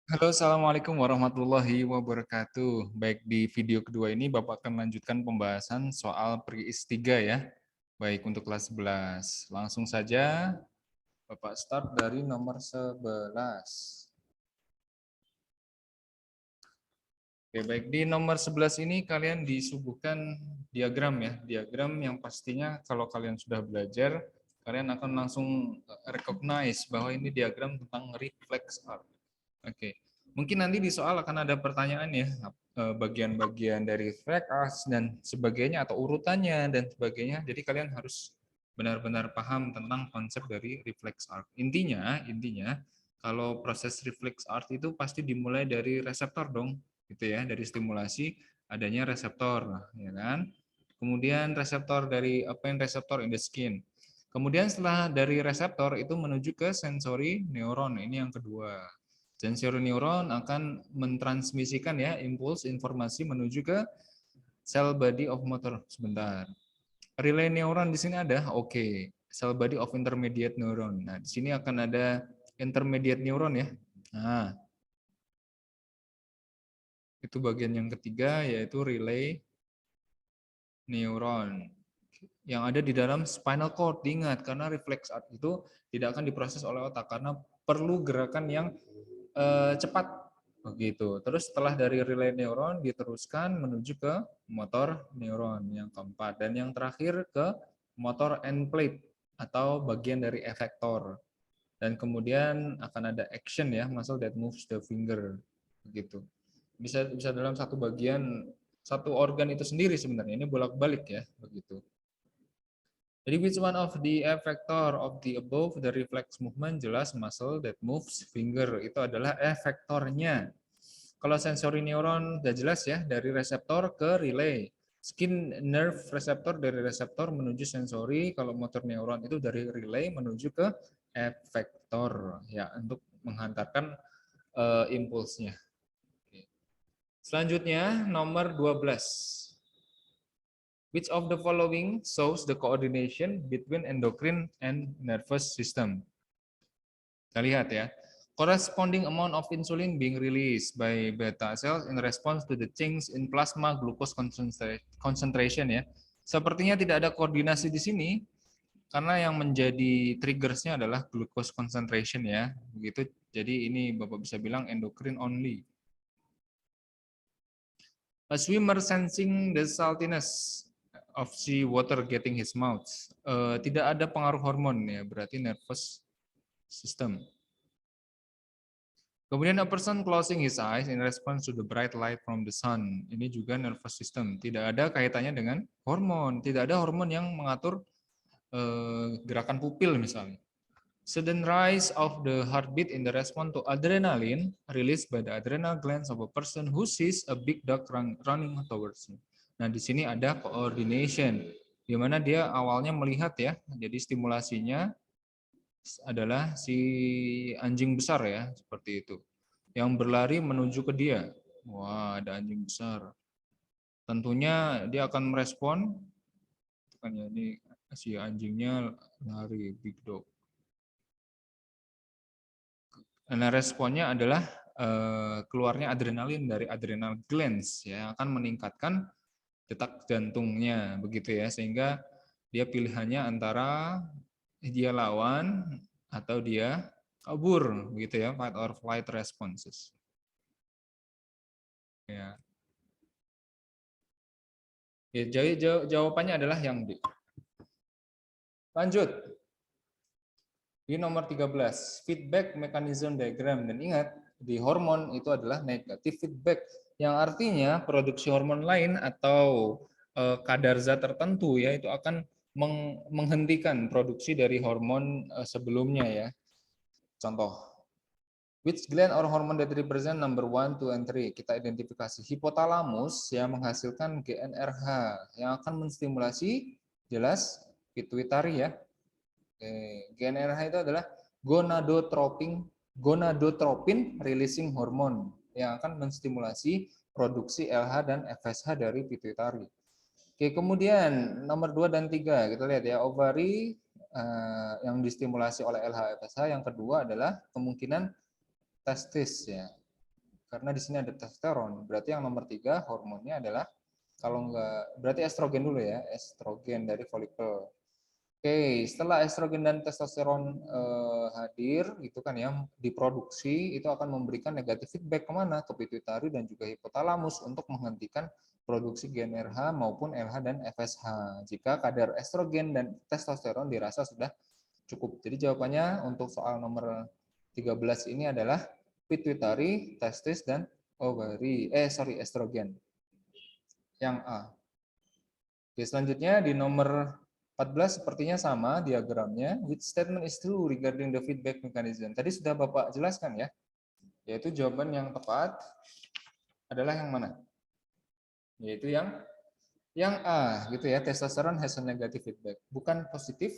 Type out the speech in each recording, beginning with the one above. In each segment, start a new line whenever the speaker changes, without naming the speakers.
Halo, Assalamualaikum warahmatullahi wabarakatuh. Baik, di video kedua ini Bapak akan lanjutkan pembahasan soal PRIIS 3 ya. Baik, untuk kelas 11. Langsung saja Bapak start dari nomor 11. Oke, baik. Di nomor 11 ini kalian disuguhkan diagram ya. Diagram yang pastinya kalau kalian sudah belajar, kalian akan langsung recognize bahwa ini diagram tentang reflex arc. Oke, mungkin nanti di soal akan ada pertanyaan ya, bagian-bagian dari reflex arc dan sebagainya atau urutannya dan sebagainya. Jadi kalian harus benar-benar paham tentang konsep dari reflex arc. Intinya kalau proses reflex arc itu pasti dimulai dari reseptor dong, gitu ya, dari stimulasi adanya reseptor, ya kan? Kemudian reseptor dari reseptor in the skin. Kemudian setelah dari reseptor itu menuju ke sensori neuron. Ini yang kedua. Sensori neuron akan mentransmisikan ya impuls informasi menuju ke cell body of motor. Sebentar. Relay neuron di sini ada, oke. Cell body of intermediate neuron. Nah, di sini akan ada intermediate neuron ya. Nah, itu bagian yang ketiga yaitu relay neuron yang ada di dalam spinal cord. Ingat, karena reflex arc itu tidak akan diproses oleh otak karena perlu gerakan yang cepat begitu. Terus setelah dari relay neuron diteruskan menuju ke motor neuron yang keempat dan yang terakhir ke motor end plate atau bagian dari efektor. Dan kemudian akan ada action ya, muscle that moves the finger begitu. Bisa bisa dalam satu bagian satu organ itu sendiri sebenarnya. Ini bolak-balik ya, begitu. Jadi which one of the effector of the above the reflex movement? Jelas muscle that moves finger itu adalah efektornya. Kalau sensory neuron sudah jelas ya, dari reseptor ke relay. Skin nerve reseptor dari reseptor menuju sensori, kalau motor neuron itu dari relay menuju ke efektor ya untuk menghantarkan impulsnya. Selanjutnya nomor 12. Which of the following shows the coordination between endocrine and nervous system? Kita lihat ya. Corresponding amount of insulin being released by beta cells in response to the change in plasma glucose concentration ya. Sepertinya tidak ada koordinasi di sini karena yang menjadi triggersnya adalah glucose concentration ya. Begitu. Jadi ini Bapak bisa bilang endocrine only. A swimmer sensing the saltiness of sea water getting his mouth. Tidak ada pengaruh hormon ya, berarti nervous system. Kemudian a person closing his eyes in response to the bright light from the sun. Ini juga nervous system. Tidak ada kaitannya dengan hormon. Tidak ada hormon yang mengatur gerakan pupil misalnya. Sudden rise of the heartbeat in the response to adrenaline released by the adrenal glands of a person who sees a big dog running towards him. Nah, di sini ada coordination, di mana dia awalnya melihat ya, jadi stimulasinya adalah si anjing besar ya, seperti itu. Yang berlari menuju ke dia. Wah, ada anjing besar. Tentunya dia akan merespon, kan ya, ini si anjingnya lari, big dog. Nah, responnya adalah keluarnya adrenalin dari adrenal glands ya, akan meningkatkan detak jantungnya begitu ya, sehingga dia pilihannya antara dia lawan atau dia kabur begitu ya, fight or flight responses. Ya. Ya, jawabannya adalah yang D. Lanjut. Di nomor 13, feedback mechanism diagram. Dan ingat, di hormon itu adalah negatif feedback, yang artinya produksi hormon lain atau kadar zat tertentu ya itu akan menghentikan produksi dari hormon sebelumnya ya. Contoh, which gland or hormone that represent number 1, 2, and 3? Kita identifikasi hipotalamus yang menghasilkan GnRH yang akan menstimulasi jelas pituitari ya. GnRH itu adalah gonadotropin releasing hormone yang akan menstimulasi produksi LH dan FSH dari pituitari. Oke, kemudian nomor 2 dan 3 kita lihat ya, ovari yang distimulasi oleh LH FSH, yang kedua adalah kemungkinan testis ya. karena di sini ada testosteron. Berarti yang nomor 3 hormonnya adalah, kalau enggak, berarti estrogen dulu ya, estrogen dari folikel. Oke, setelah estrogen dan testosteron hadir, gitu kan ya, diproduksi, itu akan memberikan negatif feedback kemana? Ke pituitari dan juga hipotalamus untuk menghentikan produksi GnRH maupun LH dan FSH. Jika kadar estrogen dan testosteron dirasa sudah cukup. Jadi jawabannya untuk soal nomor 13 ini adalah pituitari, testis, dan ovari. Estrogen. Yang A. Oke, selanjutnya di nomor 14 sepertinya sama diagramnya. Which statement is true regarding the feedback mechanism? Tadi sudah Bapak jelaskan ya. Yaitu jawaban yang tepat adalah yang mana? Yaitu yang A gitu ya. Testosteron has a negative feedback. Bukan positif.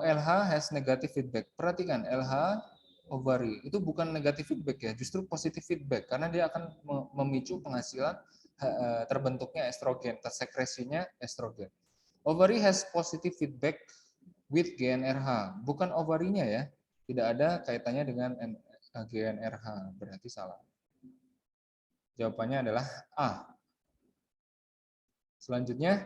LH has negative feedback. Perhatikan LH ovary itu bukan negatif feedback ya, justru positif feedback karena dia akan memicu penghasilan terbentuknya estrogen, tersekresinya estrogen. Ovary has positive feedback with GnRH, bukan ovarinya ya, tidak ada kaitannya dengan GnRH, berarti salah. Jawabannya adalah A. Selanjutnya,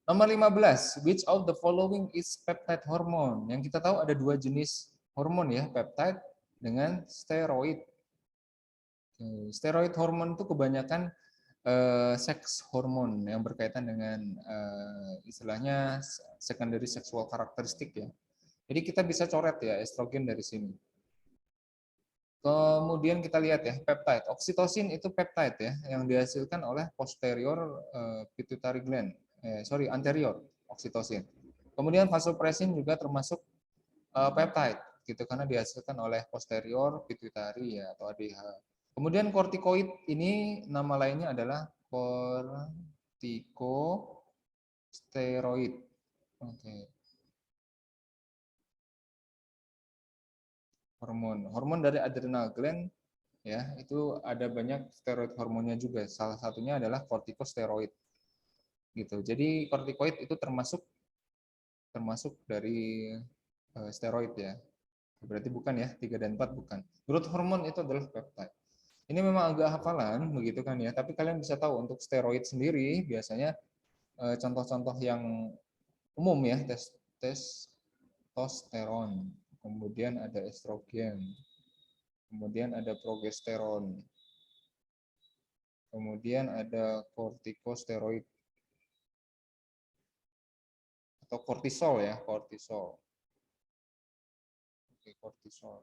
nomor 15, which of the following is peptide hormone? Yang kita tahu ada 2 jenis hormon ya, peptide dengan steroid. Steroid hormon itu kebanyakan seks hormon yang berkaitan dengan istilahnya secondary sexual karakteristik ya. Jadi kita bisa coret ya estrogen dari sini. Kemudian kita lihat ya peptide. Oksitosin itu peptide ya yang dihasilkan oleh posterior pituitary gland. Anterior oksitosin. Kemudian vasopressin juga termasuk peptide gitu karena dihasilkan oleh posterior pituitary ya atau ADH. Kemudian kortikoid ini nama lainnya adalah kortikosteroid. Oke. Hormon dari adrenal gland ya, itu ada banyak steroid hormonnya juga. Salah satunya adalah kortikosteroid. Gitu. Jadi kortikoid itu termasuk dari steroid ya. Berarti bukan ya, 3 dan 4 bukan. Growth hormone itu adalah peptide. Ini memang agak hafalan begitu kan ya, tapi kalian bisa tahu untuk steroid sendiri biasanya contoh-contoh yang umum ya, testosteron, kemudian ada estrogen, kemudian ada progesteron, kemudian ada kortikosteroid atau kortisol ya, kortisol. Oke, kortisol.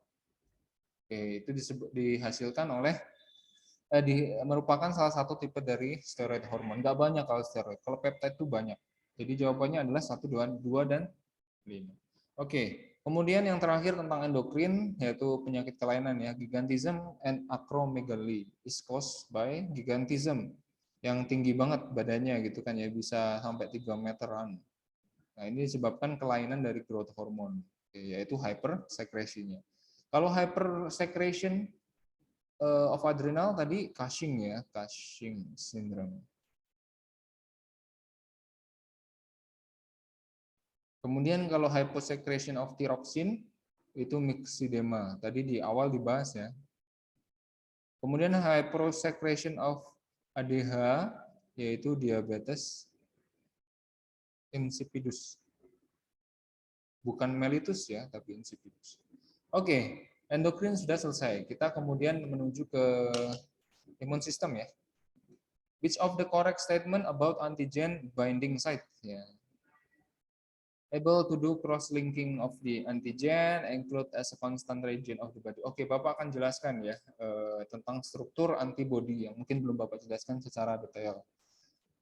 Oke, itu dihasilkan oleh merupakan salah satu tipe dari steroid hormon. Nggak banyak kalau steroid. Kalau peptide itu banyak. Jadi jawabannya adalah 1, 2, dan 5. Oke, kemudian yang terakhir tentang endokrin, yaitu penyakit kelainan ya. Gigantism and acromegaly is caused by gigantism. Yang tinggi banget badannya gitu kan ya, bisa sampai 3 meteran. Nah, ini disebabkan kelainan dari growth hormone, yaitu hypersekresinya. Kalau hypersecretion of adrenal tadi Cushing ya, Cushing syndrome. Kemudian kalau hyposecretion of thyroxine itu myxedema. Tadi di awal dibahas ya. Kemudian hyposecretion of ADH yaitu diabetes insipidus. Bukan mellitus ya, tapi insipidus. Oke, endokrin sudah selesai. Kita kemudian menuju ke imun system ya. Which of the correct statement about antigen binding site? Ya. Able to do cross-linking of the antigen, include as a constant region of the body. Oke, Bapak akan jelaskan ya tentang struktur antibody yang mungkin belum Bapak jelaskan secara detail.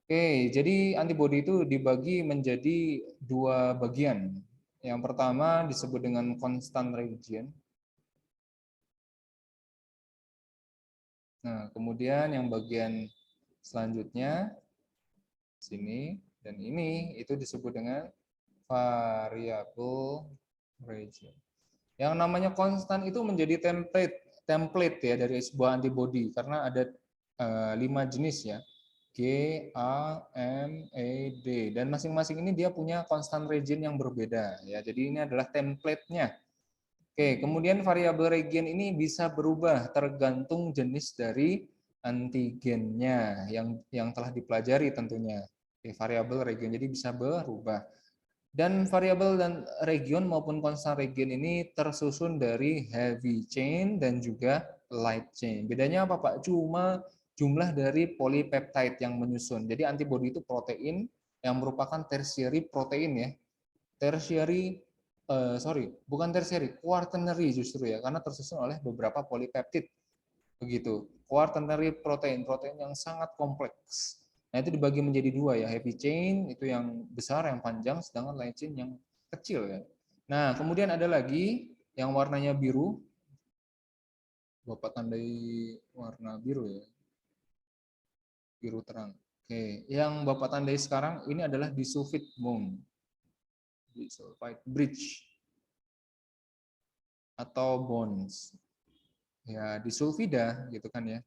Oke, jadi antibody itu dibagi menjadi 2 bagian. Yang pertama disebut dengan constant region. Nah, kemudian yang bagian selanjutnya sini dan ini itu disebut dengan variable region. Yang namanya konstan itu menjadi template ya dari sebuah antibody karena ada 5 jenis ya. G, A, M, E, D dan masing-masing ini dia punya constant region yang berbeda ya. Jadi ini adalah template-nya. Oke, kemudian variabel region ini bisa berubah tergantung jenis dari antigennya yang telah dipelajari tentunya. Oke, variabel region jadi bisa berubah. Dan variabel dan region maupun konstan region ini tersusun dari heavy chain dan juga light chain. Bedanya apa, Pak? Cuma jumlah dari polipeptide yang menyusun. Jadi antibodi itu protein yang merupakan tertiary protein ya. Tertiary bukan tertiary, quaternary justru ya, karena tersusun oleh beberapa polipeptid. Begitu. Quaternary protein, protein yang sangat kompleks. Nah, itu dibagi menjadi dua ya, heavy chain itu yang besar, yang panjang, sedangkan light chain yang kecil ya. Nah, kemudian ada lagi yang warnanya biru. Bapak tandai warna biru ya, biru terang. Oke, yang Bapak tandai sekarang ini adalah disulfide bond, disulfide bridge atau bonds. Ya, disulfida gitu kan ya.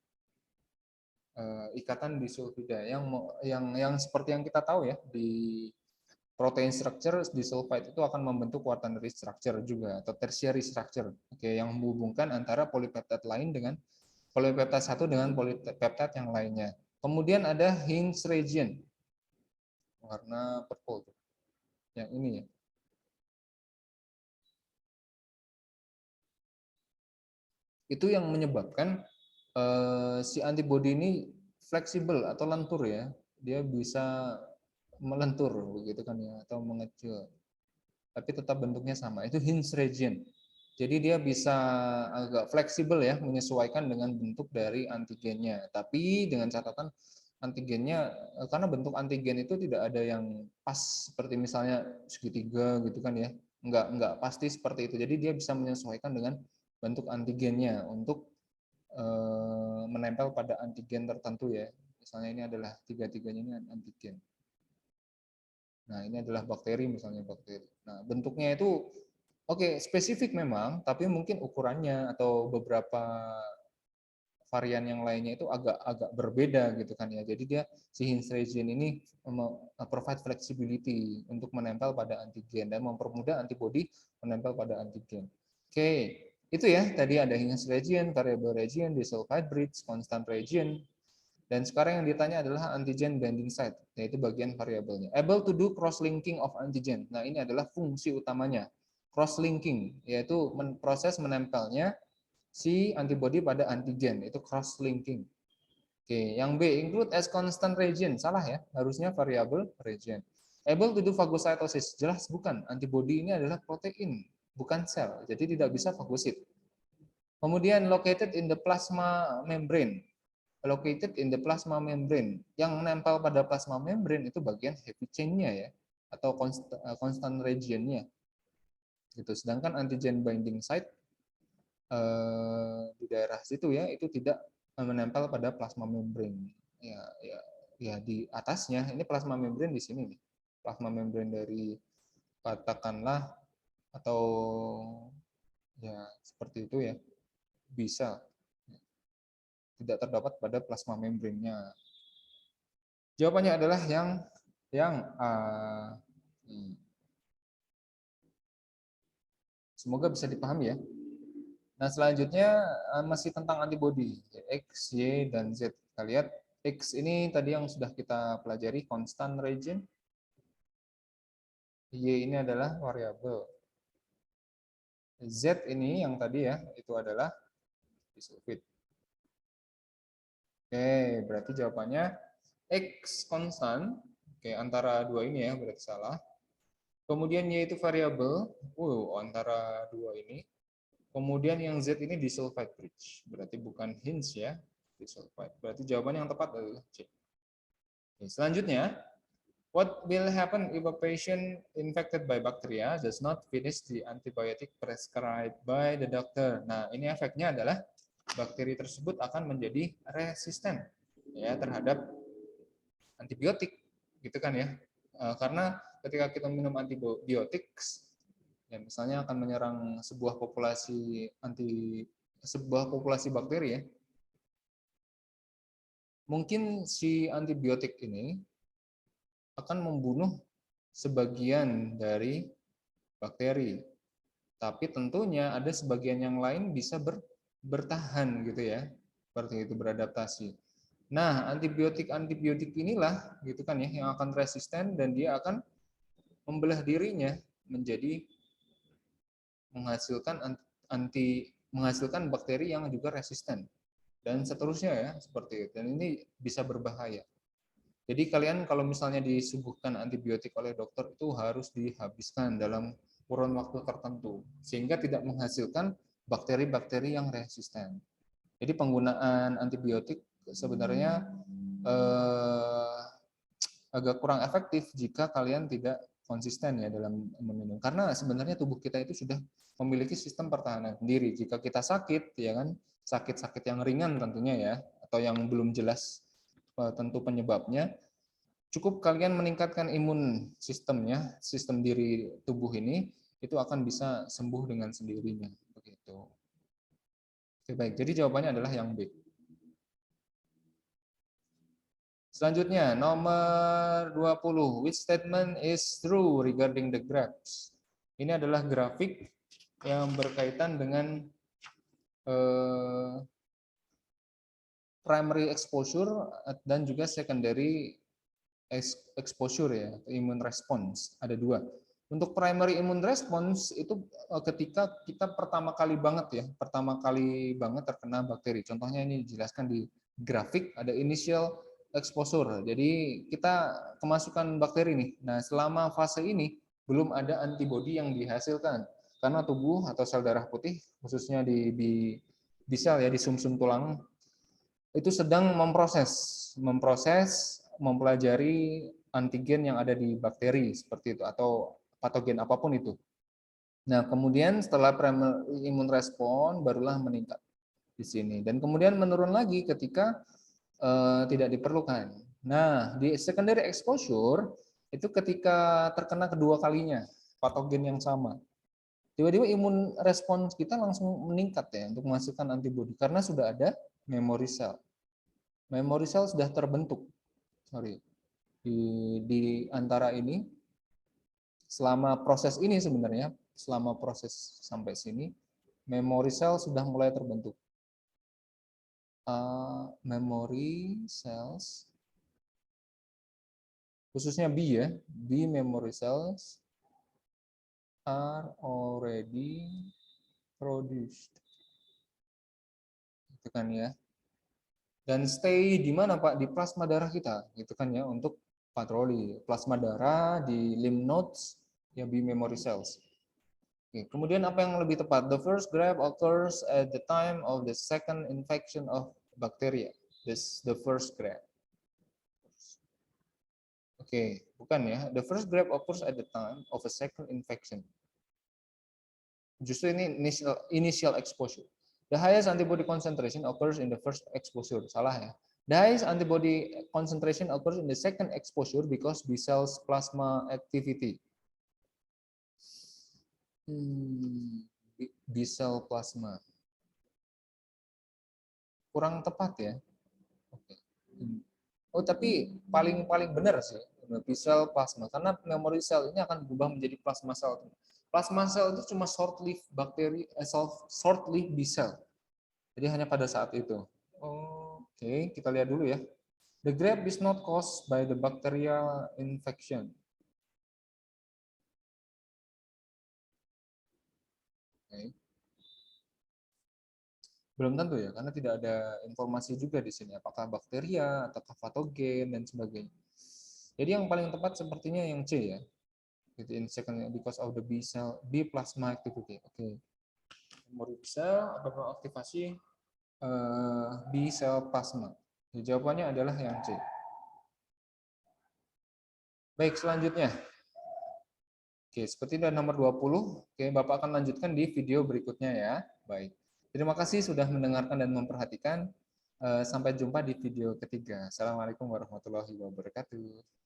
Ikatan disulfida yang seperti yang kita tahu ya di protein structure disulfide itu akan membentuk quaternary structure juga atau tertiary structure. Oke, yang menghubungkan antara polipeptide lain dengan polipeptide satu dengan polipeptide yang lainnya. Kemudian ada hinge region warna purple yang ini ya. Itu yang menyebabkan si antibodi ini fleksibel atau lentur ya. Dia bisa melentur begitu kan ya atau mengecil. Tapi tetap bentuknya sama. Itu hinge region. Jadi dia bisa agak fleksibel ya menyesuaikan dengan bentuk dari antigennya. Tapi dengan catatan antigennya karena bentuk antigen itu tidak ada yang pas seperti misalnya segitiga gitu kan ya. Enggak pasti seperti itu. Jadi dia bisa menyesuaikan dengan bentuk antigennya untuk menempel pada antigen tertentu ya. Misalnya ini adalah tiga-tiganya ini antigen. Nah, ini adalah bakteri misalnya bakteri. Nah, bentuknya itu oke, spesifik memang, tapi mungkin ukurannya atau beberapa varian yang lainnya itu agak berbeda gitu kan ya. Jadi dia si hinge region ini provide flexibility untuk menempel pada antigen dan mempermudah antibodi menempel pada antigen. Oke, itu ya tadi ada hinge region, variable region, disulfide bridge, constant region. Dan sekarang yang ditanya adalah antigen binding site, yaitu bagian variabelnya. Able to do cross-linking of antigen. Nah, ini adalah fungsi utamanya. Cross-linking, yaitu proses menempelnya si antibody pada antigen, itu cross-linking. Oke, yang B, include as constant region. Salah ya, harusnya variable region. Able to do phagocytosis. Jelas bukan, antibody ini adalah protein, bukan sel, jadi tidak bisa fagosit. Kemudian located in the plasma membrane. Located in the plasma membrane. Yang menempel pada plasma membrane itu bagian heavy chain-nya ya, atau constant region-nya. Gitu. Sedangkan antigen binding site di daerah situ ya itu tidak menempel pada plasma membrane. Ya di atasnya ini plasma membrane di sini nih. Plasma membrane dari katakanlah atau ya seperti itu ya bisa tidak terdapat pada plasma membrane-nya. Jawabannya adalah yang A. Semoga bisa dipahami ya. Nah, selanjutnya masih tentang antibodi X, Y, dan Z. Kita lihat X ini tadi yang sudah kita pelajari constant region. Y ini adalah variabel. Z ini yang tadi ya, itu adalah disulfide. Oke, berarti jawabannya X konstan. Oke, antara dua ini ya, berarti salah. Kemudian Y itu variabel. Antara dua ini. Kemudian yang Z ini disulfide bridge. Berarti bukan hinge ya, disulfide. Berarti jawaban yang tepat adalah C. Oke, selanjutnya, what will happen if a patient infected by bacteria does not finish the antibiotic prescribed by the doctor? Nah, ini efeknya adalah bakteri tersebut akan menjadi resisten ya terhadap antibiotik, gitu kan ya. Karena ketika kita minum antibiotik, ya misalnya akan menyerang sebuah populasi bakteri ya. Mungkin si antibiotik ini akan membunuh sebagian dari bakteri. Tapi tentunya ada sebagian yang lain bisa bertahan gitu ya, seperti itu, beradaptasi. Nah, antibiotik inilah gitu kan ya yang akan resisten dan dia akan membelah dirinya menjadi menghasilkan bakteri yang juga resisten dan seterusnya ya, seperti itu. Dan ini bisa berbahaya. Jadi kalian kalau misalnya disuguhkan antibiotik oleh dokter itu harus dihabiskan dalam kurun waktu tertentu sehingga tidak menghasilkan bakteri-bakteri yang resisten. Jadi penggunaan antibiotik sebenarnya agak kurang efektif jika kalian tidak konsisten ya dalam meminum. Karena sebenarnya tubuh kita itu sudah memiliki sistem pertahanan sendiri. Jika kita sakit, ya kan, sakit-sakit yang ringan tentunya ya, atau yang belum jelas tentu penyebabnya, cukup kalian meningkatkan imun sistemnya, sistem diri tubuh ini, itu akan bisa sembuh dengan sendirinya. Begitu. Oke, baik, jadi jawabannya adalah yang B. Selanjutnya, nomor 20. Which statement is true regarding the graphs? Ini adalah grafik yang berkaitan dengan primary exposure dan juga secondary exposure ya, immune response. Ada dua. Untuk primary immune response itu ketika kita pertama kali banget terkena bakteri. Contohnya ini dijelaskan di grafik, ada initial exposure. Jadi kita kemasukan bakteri nih. Nah, selama fase ini belum ada antibodi yang dihasilkan karena tubuh atau sel darah putih khususnya di sel ya, di sumsum tulang itu sedang mempelajari antigen yang ada di bakteri seperti itu atau patogen apapun itu. Nah, kemudian setelah primary immune respon barulah meningkat di sini dan kemudian menurun lagi ketika tidak diperlukan. Nah, di secondary exposure itu ketika terkena kedua kalinya patogen yang sama. Tiba-tiba imun respons kita langsung meningkat ya untuk menghasilkan antibodi karena sudah ada memory cell. Memory cell sudah terbentuk. Di antara ini selama proses ini sebenarnya, selama proses sampai sini, memory cell sudah mulai terbentuk. Memory cells, khususnya B ya, B memory cells are already produced. Itu kan ya. Dan stay di mana Pak? Di plasma darah kita, gitu kan ya, untuk patroli. Plasma darah di lymph nodes, ya B memory cells. Oke, kemudian apa yang lebih tepat? The first graft occurs at the time of the second infection of bacteria. This the first graft. Oke, bukan ya. The first graft occurs at the time of a second infection. Justru ini initial exposure. The highest antibody concentration occurs in the first exposure. Salah ya. The highest antibody concentration occurs in the second exposure because B cells plasma activity. B cell plasma. Kurang tepat ya. Oke. Oh, tapi paling benar sih B cell plasma karena memory cell ini akan berubah menjadi plasma cell. Plasma cell itu cuma short-lived bakteri, short-lived B cell. Jadi hanya pada saat itu. Oke, kita lihat dulu ya. The graft is not caused by the bacterial infection. Okay. Belum tentu ya, karena tidak ada informasi juga di sini apakah bakteria atau patogen dan sebagainya. Jadi yang paling tepat sepertinya yang C ya. In second because of the B cell B plasma activity. Oke. Memory cell atau aktivasi B cell plasma. Jadi, jawabannya adalah yang C. Baik, selanjutnya. Oke, seperti itu nomor 20. Oke, Bapak akan lanjutkan di video berikutnya ya. Baik. Terima kasih sudah mendengarkan dan memperhatikan. Sampai jumpa di video ketiga. Assalamualaikum warahmatullahi wabarakatuh.